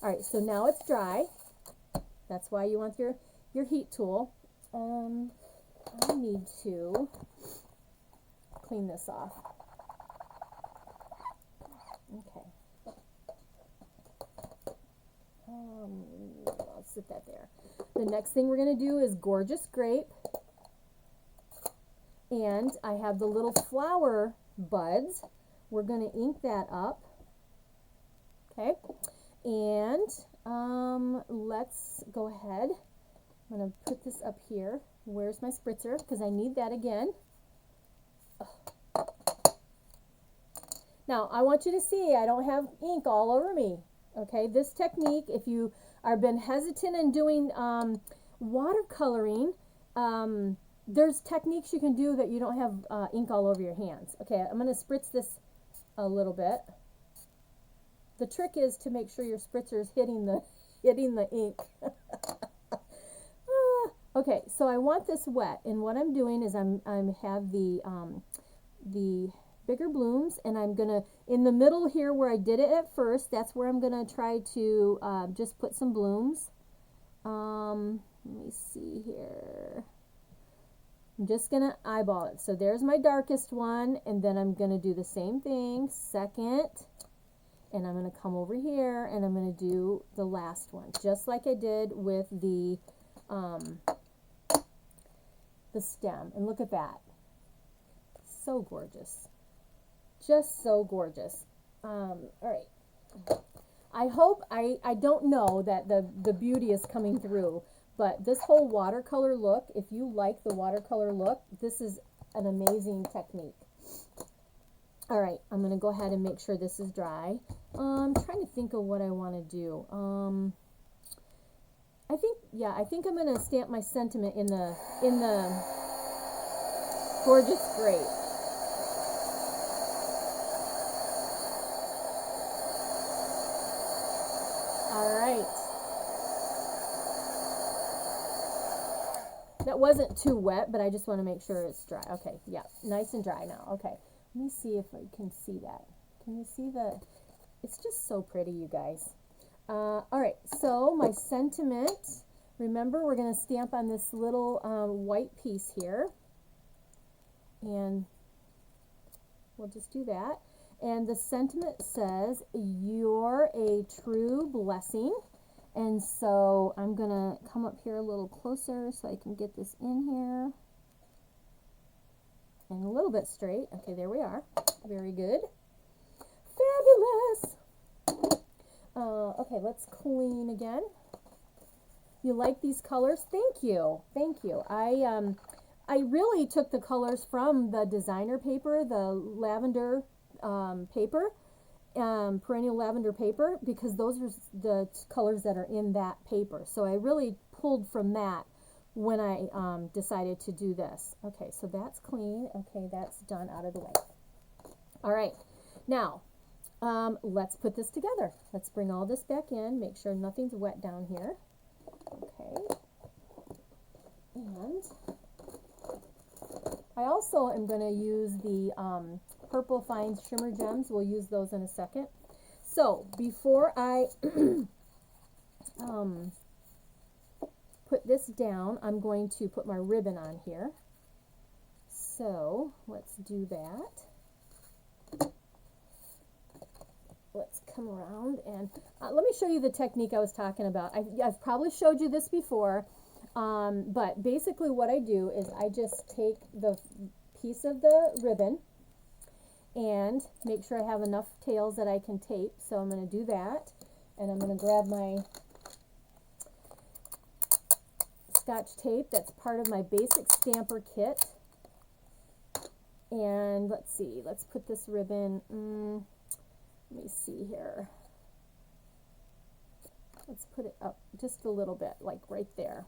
All right, so now it's dry. That's why you want your heat tool. I need to clean this off. Okay. I'll sit that there. The next thing we're going to do is Gorgeous Grape. And I have the little flower buds. We're going to ink that up. Okay. And let's go ahead. I'm going to put this up here. Where's my spritzer? Because I need that again. Now, I want you to see I don't have ink all over me. Okay, this technique, if you are been hesitant in doing watercoloring, there's techniques you can do that you don't have ink all over your hands. Okay, I'm going to spritz this a little bit. The trick is to make sure your spritzer is hitting the ink. Okay, so I want this wet, and what I'm doing is I'm have the bigger blooms, and I'm gonna in the middle here where I did it at first. That's where I'm gonna try to just put some blooms. Let me see here. I'm just gonna eyeball it. So there's my darkest one, and then I'm gonna do the same thing, second. And I'm going to come over here and I'm going to do the last one, just like I did with the stem. And look at that. So gorgeous. Just so gorgeous. All right. I hope, I don't know that the beauty is coming through, But this whole watercolor look, if you like the watercolor look, this is an amazing technique. All right, I'm going to go ahead and make sure this is dry. I'm trying to think of what I want to do. I think I'm going to stamp my sentiment in the Gorgeous Grape. All right. That wasn't too wet, but I just want to make sure it's dry. Okay, yeah, nice and dry now. Okay, let me see if I can see that. Can you see the, it's just so pretty, you guys. All right, so my sentiment, remember we're going to stamp on this little white piece here. And we'll just do that. And the sentiment says, "You're a true blessing." And so I'm going to come up here a little closer so I can get this in here. And a little bit straight. Okay, there we are. Very good. Fabulous. Okay, let's clean again. You like these colors? Thank you. Thank you. I really took the colors from the designer paper, the lavender paper. Perennial lavender paper, because those are the colors that are in that paper. So I really pulled from that when I decided to do this. Okay, so that's clean. Okay, that's done, out of the way. All right, now let's put this together. Let's bring all this back in, make sure nothing's wet down here. Okay, and I also am going to use the Purple Fine Shimmer Gems. We'll use those in a second. So before I put this down, I'm going to put my ribbon on here. So let's do that. Let's come around and let me show you the technique I was talking about. I've probably showed you this before, but basically what I do is I just take the piece of the ribbon and make sure I have enough tails that I can tape. So I'm going to do that, and I'm going to grab my Scotch tape that's part of my basic stamper kit. And let's see, let's put this ribbon, let me see here. Let's put it up just a little bit, like right there.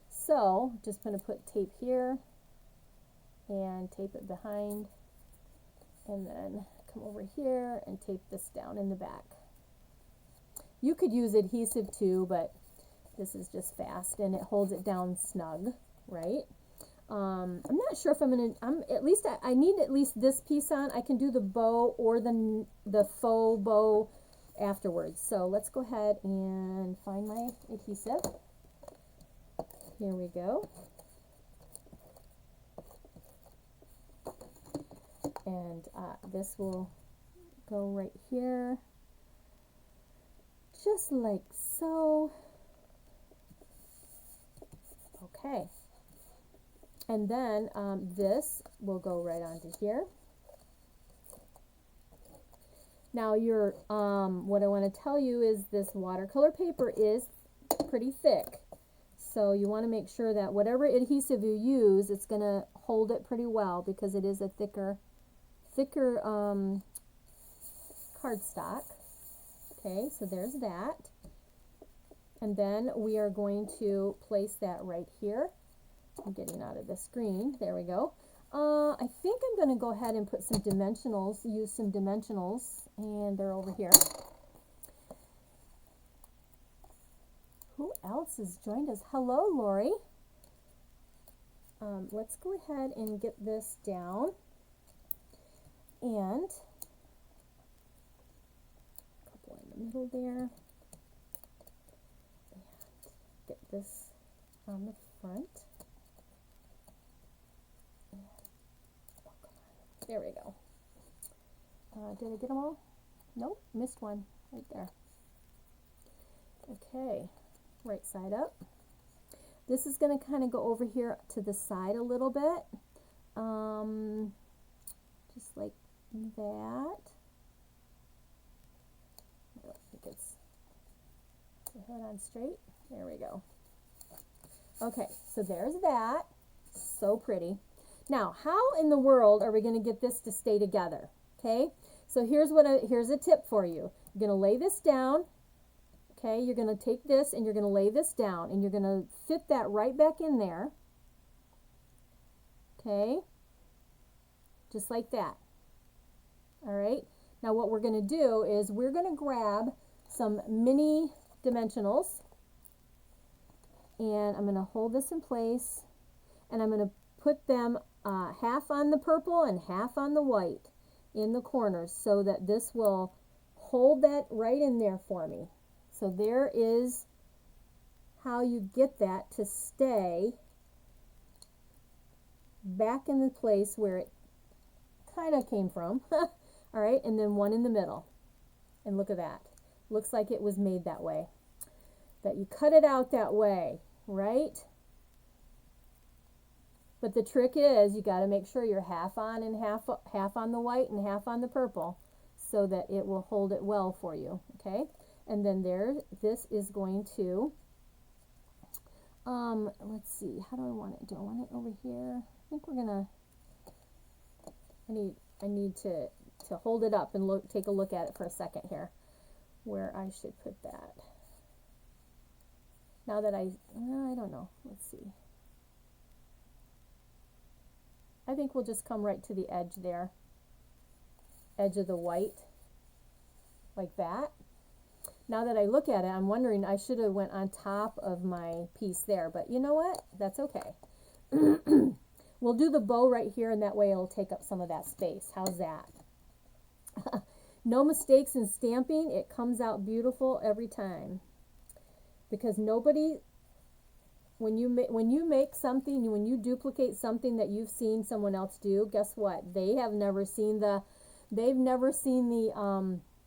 So just going to put tape here and tape it behind. And then come over here and tape this down in the back. You could use adhesive too, but this is just fast and it holds it down snug, right? I'm not sure if I'm gonna. I need at least this piece on. I can do the bow or the faux bow afterwards. So let's go ahead and find my adhesive. Here we go. And this will go right here, just like so. Okay. And then this will go right onto here. Now your, what I want to tell you is this watercolor paper is pretty thick. So you want to make sure that whatever adhesive you use, it's going to hold it pretty well, because it is a thicker cardstock. Okay, so there's that. And then we are going to place that right here. I'm getting out of the screen. There we go. I think I'm going to go ahead and put some dimensionals, use some dimensionals, and they're over here. Who else has joined us? Hello, Lori. Let's go ahead and get this down. And a couple in the middle there. And get this on the front. And, oh, come on. There we go. Did I get them all? Nope, missed one right there. Okay, right side up. This is going to kind of go over here to the side a little bit. Just like that. I think it's the head on straight. There we go. Okay, so there's that. So pretty. Now, how in the world are we going to get this to stay together? Okay, so here's a tip for you. You're going to lay this down. Okay, you're going to take this and you're going to lay this down and you're going to fit that right back in there. Okay, just like that. All right, now what we're going to do is we're going to grab some mini dimensionals and I'm going to hold this in place and I'm going to put them half on the purple and half on the white in the corners so that this will hold that right in there for me. So there is how you get that to stay back in the place where it kind of came from. All right, and then one in the middle. And look at that. Looks like it was made that way. That you cut it out that way, right? But the trick is you got to make sure you're half on and half on the white and half on the purple so that it will hold it well for you, okay? And then this is going to, let's see, how do I want it? Do I want it over here? I think we're gonna, I need to hold it up and take a look at it for a second here, where I should put that. Now that I don't know, let's see. I think we'll just come right to the edge there, edge of the white, like that. Now that I look at it, I'm wondering I should have went on top of my piece there, but you know what? That's okay. We'll do the bow right here, and that way it'll take up some of that space. How's that? No mistakes in stamping. It comes out beautiful every time. Because nobody, when you make something, when you duplicate something that you've seen someone else do, guess what? They've never seen the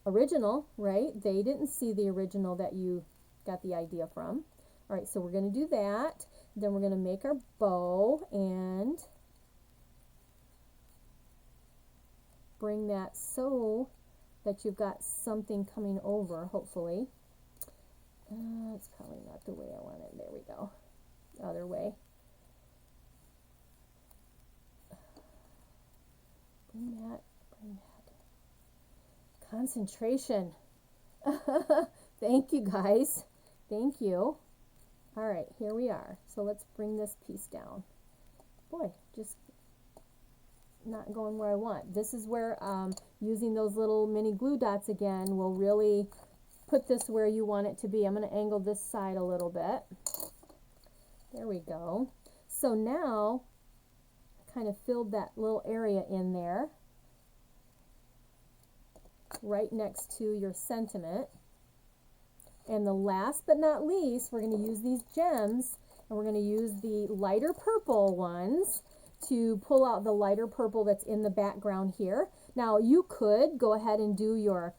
original, right? They didn't see the original that you got the idea from. All right, so we're going to do that. Then we're going to make our bow and bring that so that you've got something coming over, hopefully. It's probably not the way I want it. There we go. Other way. Bring that. Concentration. Thank you, guys. Thank you. All right, here we are. So let's bring this piece down. Boy, just not going where I want. This is where using those little mini glue dots again will really put this where you want it to be. I'm going to angle this side a little bit. There we go. So now I kind of filled that little area in there, right next to your sentiment. And the last but not least, we're going to use these gems, and we're going to use the lighter purple ones to pull out the lighter purple that's in the background here. Now you could go ahead and do your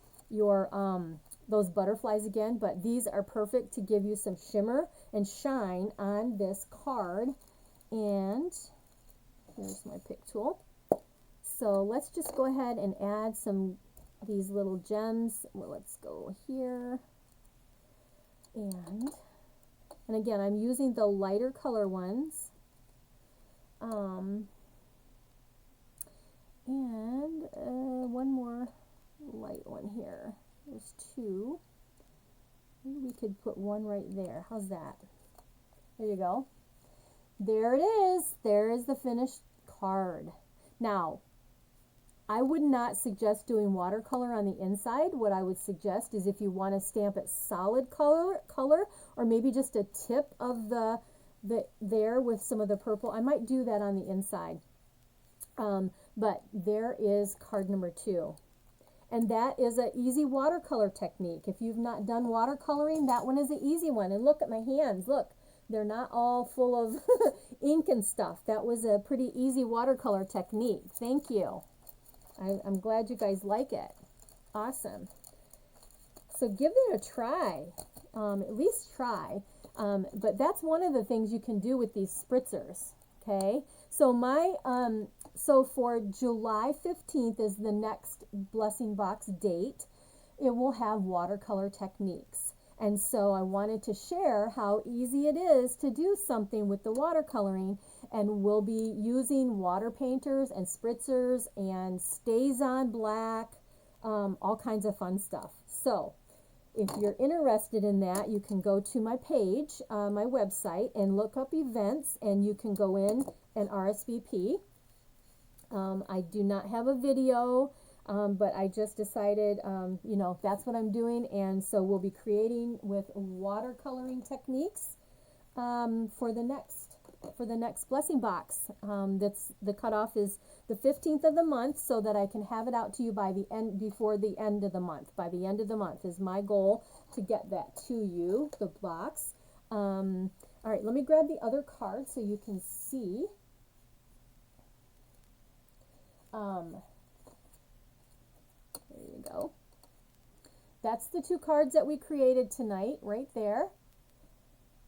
those butterflies again, but these are perfect to give you some shimmer and shine on this card. And here's my pick tool. So let's just go ahead and add these little gems. Well, let's go here. And again, I'm using the lighter color ones. And one more light one here. There's two. Maybe we could put one right there. How's that? There you go. There it is. There is the finished card. Now, I would not suggest doing watercolor on the inside. What I would suggest is if you want to stamp it solid color, or maybe just a tip of there with some of the purple. I might do that on the inside. But there is card number 2. And that is an easy watercolor technique. If you've not done watercoloring, that one is an easy one. And look at my hands. Look, they're not all full of ink and stuff. That was a pretty easy watercolor technique. Thank you. I'm glad you guys like it. Awesome. So give it a try. At least try. But that's one of the things you can do with these spritzers. Okay. So so for July 15th is the next Blessing Box date. It will have watercolor techniques. And so I wanted to share how easy it is to do something with the watercoloring, and we'll be using water painters and spritzers and StazOn black, all kinds of fun stuff. So if you're interested in that, you can go to my page, my website, and look up events, and you can go in and RSVP. I do not have a video, but I just decided, that's what I'm doing, and so we'll be creating with watercoloring techniques for the next blessing box. That's the cutoff is the 15th of the month, so that I can have it out to you before the end of the month. By the end of the month is my goal, to get that to you, the box. All right, let me grab the other card so you can see. There you go. That's the 2 cards that we created tonight, right there.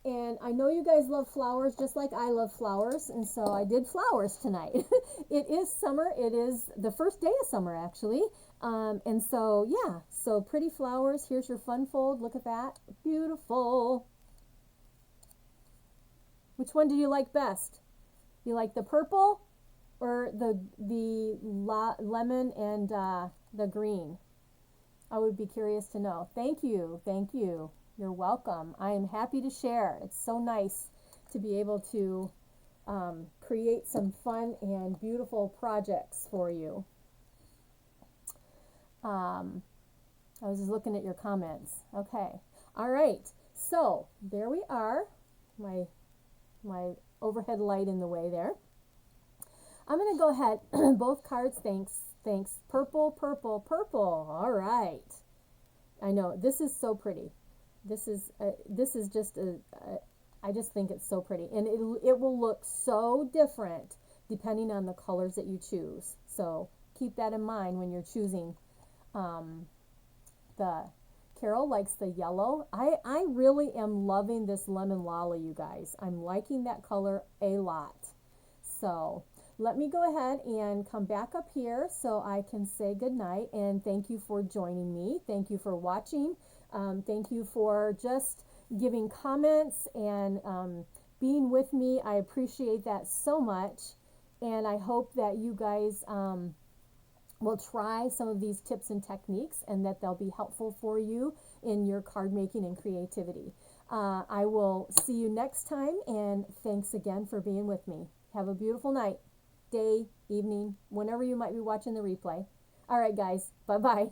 And I know you guys love flowers just like I love flowers, and so I did flowers tonight. It is summer. It is the first day of summer, actually. And so, yeah, so pretty flowers. Here's your fun fold. Look at that. Beautiful. Which one do you like best? You like the purple or the lemon and the green? I would be curious to know. Thank you. Thank you. You're welcome. I am happy to share. It's so nice to be able to create some fun and beautiful projects for you. I was just looking at your comments. Okay. All right. So there we are. My overhead light in the way there. I'm going to go ahead. Both cards. Thanks. Purple, purple, purple. All right. I know this is so pretty. This is just I just think it's so pretty, and it will look so different depending on the colors that you choose. So keep that in mind when you're choosing. Carol likes the yellow. I really am loving this lemon lala, you guys. I'm liking that color a lot. So let me go ahead and come back up here so I can say goodnight, and thank you for joining me. Thank you for watching. Thank you for just giving comments and being with me. I appreciate that so much, and I hope that you guys will try some of these tips and techniques, and that they'll be helpful for you in your card making and creativity. I will see you next time, and thanks again for being with me. Have a beautiful night, day, evening, whenever you might be watching the replay. All right, guys. Bye-bye.